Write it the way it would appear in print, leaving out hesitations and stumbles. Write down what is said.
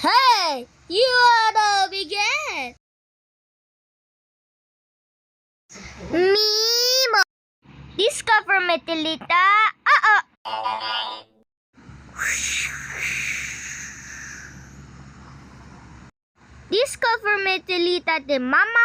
Hey, you oughta begin. Mimo. Discover Metelita. Discover Metelita de mama.